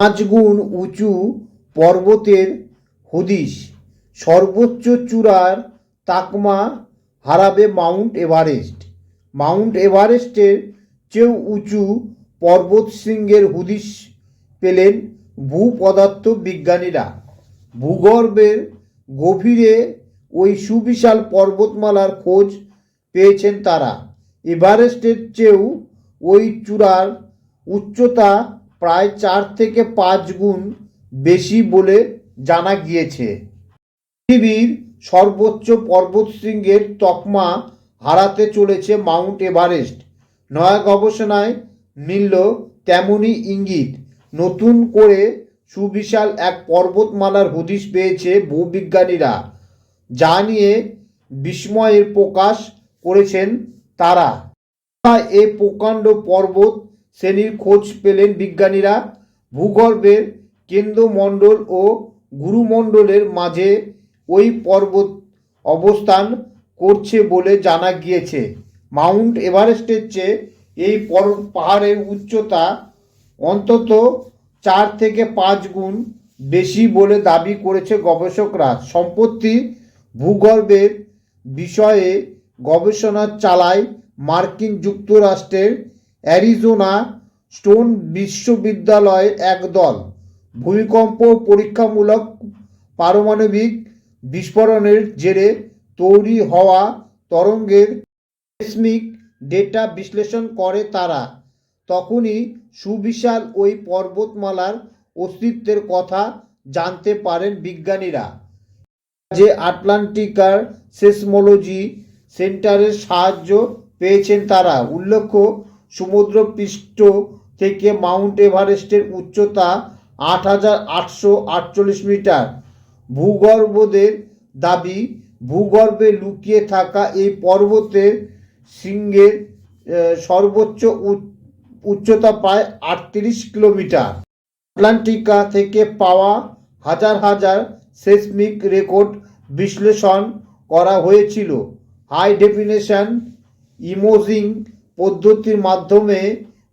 5 গুণ উঁচু পর্বতের হদিশ, সর্বোচ্চ চূড়ার তাকমা হারাবে মাউন্ট এভারেস্ট। মাউন্ট এভারেস্টের চেয়েও উঁচু পর্বতশৃঙ্গের হদিশ পেলেন ভূপদার্থ বিজ্ঞানীরা। ভূগর্ভের গভীরে ওই সুবিশাল পর্বতমালার খোঁজ পেয়েছেন তারা। এভারেস্টের চেয়েও ওই চূড়ার উচ্চতা প্রায় 4 থেকে 5 গুণ বেশি বলে জানা গিয়েছে। পৃথিবীর সর্বোচ্চ পর্বতশৃঙ্গের তকমা হারাতে চলেছে মাউন্ট এভারেস্ট। নয়া গবেষণায় মিলল তেমনই ইঙ্গিত। নতুন করে সুবিশাল এক পর্বতমালার হদিশ পেয়েছে ভূবিজ্ঞানীরা, যা নিয়ে বিস্ময়ের প্রকাশ করেছেন তারা। এ প্রকাণ্ড পর্বত শ্রেণীর খোঁজ পেলেন বিজ্ঞানীরা। ভূগর্ভের কেন্দ্রমণ্ডল ও গুরুমণ্ডলের মাঝে ওই পর্বত অবস্থান করছে বলে জানা গিয়েছে। মাউন্ট এভারেস্টের চেয়ে এই পাহাড়ের উচ্চতা অন্তত 4 থেকে 5 গুণ বেশি বলে দাবি করেছে গবেষকরা। সম্প্রতি ভূগর্ভের বিষয়ে গবেষণা চালায় মার্কিন যুক্তরাষ্ট্রের অ্যারিজোনা স্টেট বিশ্ববিদ্যালয়ের এক দল। ভূমিকম্প পরীক্ষামূলক পারমাণবিক বিস্ফোরণের জেরে তৈরি হওয়া তরঙ্গের সেismic ডেটা বিশ্লেষণ করে তারা। তখনই সুবিশাল ওই পর্বতমালার অস্তিত্বের কথা জানতে পারেন বিজ্ঞানীরা। যে আটলান্টিকার সেসমোলজি সেন্টারের সাহায্য পেয়েছেন তারা। উল্লেখ্য, সমুদ্রপৃষ্ঠ থেকে মাউন্ট এভারেস্টের উচ্চতা 8,848 মিটার। ভূগর্ভদের দাবি, ভূগর্ভে লুকিয়ে থাকা এই পর্বতের শৃঙ্গের সর্বোচ্চ উচ্চতা প্রায় 38 কিলোমিটার। আটলান্টিকা থেকে পাওয়া হাজার হাজার সেসমিক রেকর্ড বিশ্লেষণ করা হয়েছিল। হাই ডেফিনেশন ইমেজিং পদ্ধতির মাধ্যমে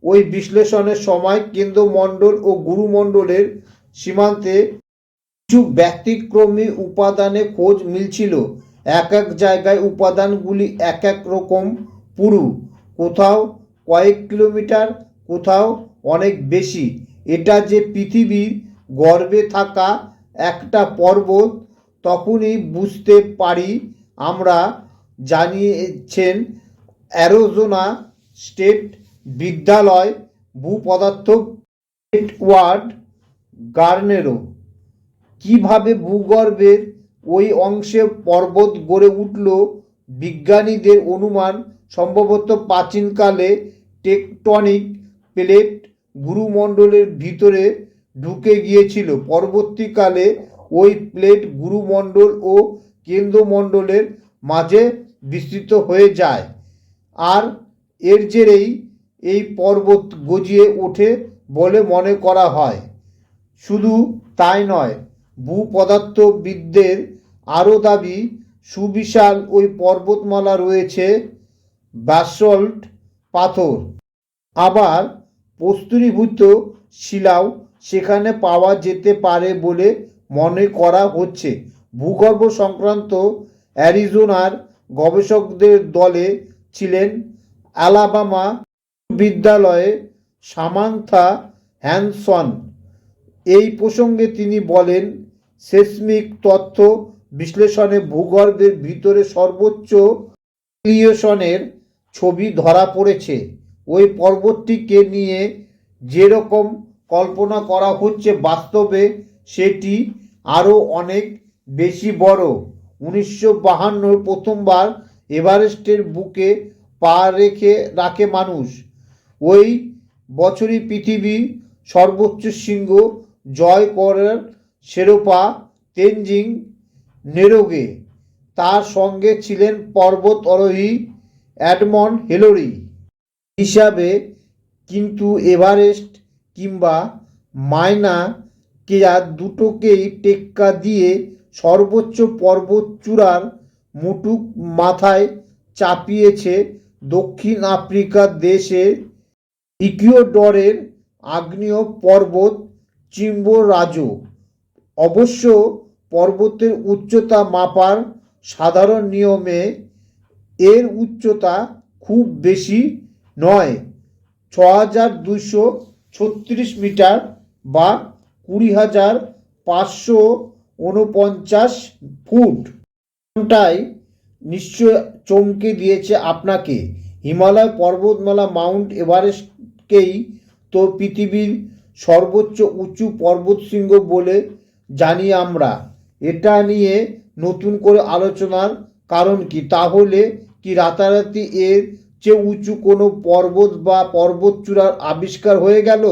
ওই বিশ্লেষণের সময় কেন্দ্রমণ্ডল ও গুরুমণ্ডলের সীমান্তে কিছু ব্যতিক্রমী উপাদানে খোঁজ মিলছিল। এক এক জায়গায় উপাদানগুলি এক এক রকম পুরু, কোথাও কয়েক কিলোমিটার, কোথাও অনেক বেশি। এটা যে পৃথিবীর গর্ভে থাকা একটা পর্বত তখনই বুঝতে পারি আমরা, জানিয়েছেন অ্যারিজোনা স্টেট বিশ্ববিদ্যালয় ভূপদার্থ এডওয়ার্ড গার্নেরো। কিভাবে ভূগর্ভের ওই অংশে পর্বত গড়ে উঠল? বিজ্ঞানীদের অনুমান, সম্ভবত প্রাচীনকালে টেকটনিক প্লেট গুরুমণ্ডলের ভিতরে ঢুকে গিয়েছিল। পরবর্তীকালে ওই প্লেট গুরুমণ্ডল ও কেন্দ্রমণ্ডলের মাঝে বিস্তৃত হয়ে যায়, আর এর জেরেই এই পর্বত গজিয়ে ওঠে বলে মনে করা হয়। শুধু তাই নয়, ভূপদার্থবিদদের আরও দাবি, সুবিশাল ওই পর্বতমালা রয়েছে ব্যাসল্ট পাথর, আবার প্রস্তরীভূত শিলাও সেখানে পাওয়া যেতে পারে বলে মনে করা হচ্ছে। ভূগর্ভ সংক্রান্ত অ্যারিজোনার গবেষকদের দলে ছিলেন আলাবামা বিশ্ববিদ্যালয়ের সামান্থা হ্যানসন। এই প্রসঙ্গে তিনি বলেন, সেসমিক তথ্য বিশ্লেষণে ভূগর্ভের ভিতরে সর্বোচ্চ রেডিয়েশনের ছবি ধরা পড়েছে। ওই পর্বতটিকে নিয়ে যেরকম কল্পনা করা হচ্ছে, বাস্তবে সেটি আরও অনেক বেশি বড়। 1952 প্রথমবার এভারেস্টের বুকে পা রাখে মানুষ। ওই বছরই পৃথিবীর সর্বোচ্চ শৃঙ্গ জয় করার শেরপা তেনজিং নোরগে। তার সঙ্গে ছিলেন পর্বত আরোহী এডমন্ড হিলারি হিসাবে। কিন্তু এভারেস্ট কিংবা মাউন্ট কেয়া দুটোকেই টেক্কা দিয়ে সর্বোচ্চ পর্বত চূড়ার মুটুক মাথায় চাপিয়েছে দক্ষিণ আফ্রিকার দেশের ইকুয়েডরের আগ্নেয় পর্বত চিম্বোরাজো। অবশ্য পর্বতের উচ্চতা মাপার সাধারণ নিয়মে এর উচ্চতা খুব বেশি নয়, 6236 মিটার বা 20,549 ফুট। কোনটাই নিশ্চয় চমকে দিয়েছে আপনাকে। হিমালয় পর্বতমালা মাউন্ট এভারেস্টকেই তো পৃথিবীর সর্বোচ্চ উঁচু পর্বতশৃঙ্গ বলে জানি আমরা। এটা নিয়ে নতুন করে আলোচনার কারণ কি? তাহলে কি রাতারাতি এর চেয়ে উঁচু কোনো পর্বত বা পর্বতচূড়ার আবিষ্কার হয়ে গেল?